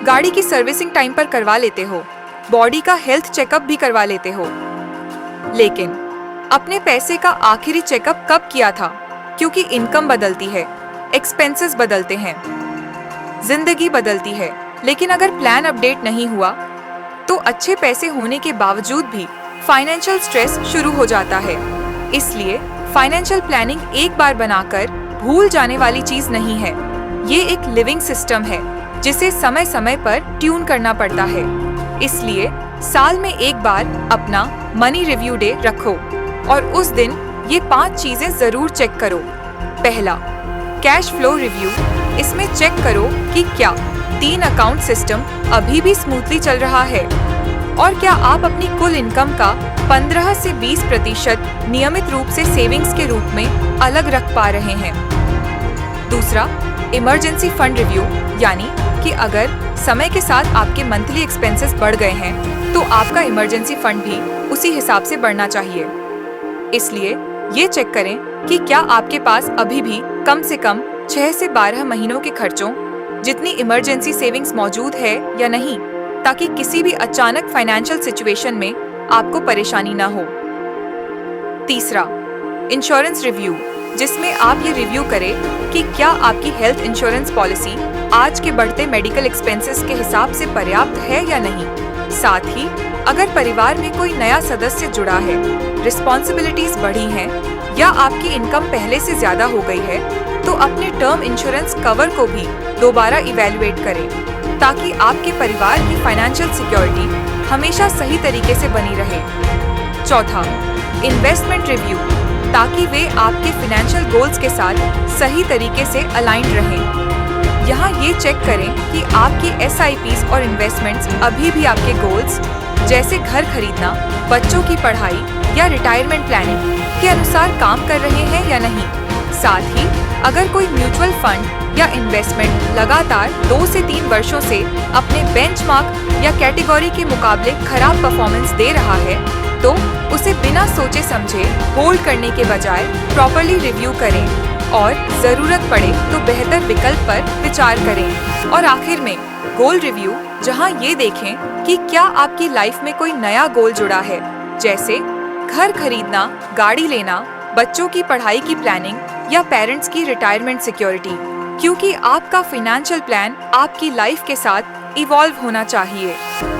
गाड़ी की servicing time पर करवा लेते हो, बॉडी का हेल्थ चेकअप भी करवा लेते हो। लेकिन अपने पैसे का आखिरी चेकअप कब किया था? क्योंकि इनकम बदलती है, एक्सपेंसेस बदलते हैं, जिंदगी बदलती है। लेकिन अगर प्लान अपडेट नहीं हुआ तो अच्छे पैसे होने के बावजूद भी फाइनेंशियल स्ट्रेस शुरू हो जाता है। इसलिए फाइनेंशियल प्लानिंग एक बार बनाकर भूल जाने वाली चीज नहीं है। ये एक लिविंग सिस्टम है जिसे समय समय पर ट्यून करना पड़ता है। इसलिए साल में एक बार अपना मनी रिव्यू डे रखो और उस दिन ये 5 चीजें जरूर चेक करो। पहला, कैश फ्लो रिव्यू। इसमें चेक करो कि क्या 3 अकाउंट सिस्टम अभी भी स्मूथली चल रहा है और क्या आप अपनी कुल इनकम का 15 से 20% नियमित रूप से सेविंग्स के रूप में अलग रख पा रहे हैं। दूसरा, इमरजेंसी फंड रिव्यू, यानी कि अगर समय के साथ आपके मंथली एक्सपेंसेस बढ़ गए हैं तो आपका इमरजेंसी फंड भी उसी हिसाब से बढ़ना चाहिए। इसलिए ये चेक करें कि क्या आपके पास अभी भी कम से कम 6 से 12 महीनों के खर्चों जितनी इमरजेंसी सेविंग्स मौजूद है या नहीं, ताकि किसी भी अचानक फाइनेंशियल सिचुएशन में आपको परेशानी न हो। तीसरा, इंश्योरेंस रिव्यू, जिसमें आप ये रिव्यू करें कि क्या आपकी हेल्थ इंश्योरेंस पॉलिसी आज के बढ़ते मेडिकल एक्सपेंसेस के हिसाब से पर्याप्त है या नहीं। साथ ही अगर परिवार में कोई नया सदस्य जुड़ा है, रिस्पॉन्सिबिलिटीज बढ़ी हैं या आपकी इनकम पहले से ज्यादा हो गई है, तो अपने टर्म इंश्योरेंस कवर को भी दोबारा इवैल्यूएट करें, ताकि आपके परिवार की फाइनेंशियल सिक्योरिटी हमेशा सही तरीके से बनी रहे। चौथा, इन्वेस्टमेंट रिव्यू, ताकि वे आपके फाइनेंशियल गोल्स के साथ सही तरीके से अलाइंड रहें। यहाँ ये चेक करें कि आपकी SIPs और इन्वेस्टमेंट्स अभी भी आपके गोल्स जैसे घर खरीदना, बच्चों की पढ़ाई या रिटायरमेंट प्लानिंग के अनुसार काम कर रहे हैं या नहीं। साथ ही अगर कोई म्यूचुअल फंड या इन्वेस्टमेंट लगातार 2 से 3 वर्षों से अपने बेंचमार्क या कैटेगरी के मुकाबले खराब परफॉर्मेंस दे रहा है, तो उसे बिना सोचे समझे होल्ड करने के बजाय प्रॉपर्ली रिव्यू करें और जरूरत पड़े तो बेहतर विकल्प पर विचार करें। और आखिर में गोल रिव्यू, जहां ये देखें कि क्या आपकी लाइफ में कोई नया गोल जुड़ा है, जैसे घर खरीदना, गाड़ी लेना, बच्चों की पढ़ाई की प्लानिंग या पेरेंट्स की रिटायरमेंट सिक्योरिटी, क्योंकि आपका फाइनेंशियल प्लान आपकी लाइफ के साथ इवॉल्व होना चाहिए।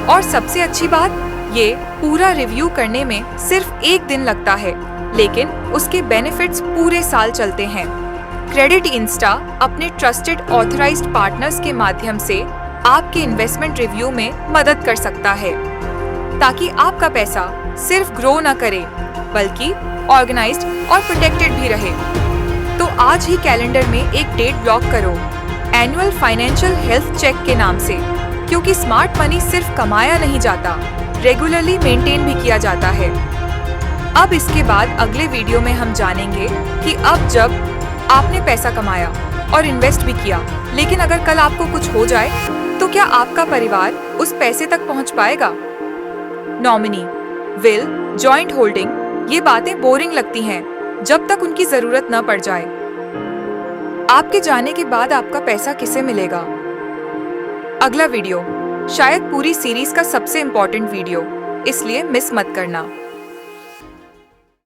और सबसे अच्छी बात, ये पूरा रिव्यू करने में सिर्फ 1 दिन लगता है, लेकिन उसके बेनिफिट्स पूरे साल चलते हैं। क्रेडिट इंस्टा अपने ट्रस्टेड ऑथराइज्ड पार्टनर्स के माध्यम से आपके इन्वेस्टमेंट रिव्यू में मदद कर सकता है, ताकि आपका पैसा सिर्फ ग्रो न करे बल्कि ऑर्गेनाइज्ड और प्रोटेक्टेड भी रहे। तो आज ही कैलेंडर में एक डेट ब्लॉक करो, एनुअल फाइनेंशियल हेल्थ चेक के नाम से, क्योंकि स्मार्ट मनी सिर्फ कमाया नहीं जाता, रेगुलरली मेंटेन भी किया जाता है। अब इसके बाद अगले वीडियो में हम जानेंगे कि अब जब आपने पैसा कमाया और इन्वेस्ट भी किया, लेकिन अगर कल आपको कुछ हो जाए तो क्या आपका परिवार उस पैसे तक पहुंच पाएगा। नॉमिनी, विल, जॉइंट होल्डिंग, ये बातें बोरिंग लगती हैं जब तक उनकी जरूरत न पड़ जाए। आपके जाने के बाद आपका पैसा किसे मिलेगा? अगला वीडियो शायद पूरी सीरीज का सबसे इम्पोर्टेंट वीडियो, इसलिए मिस मत करना।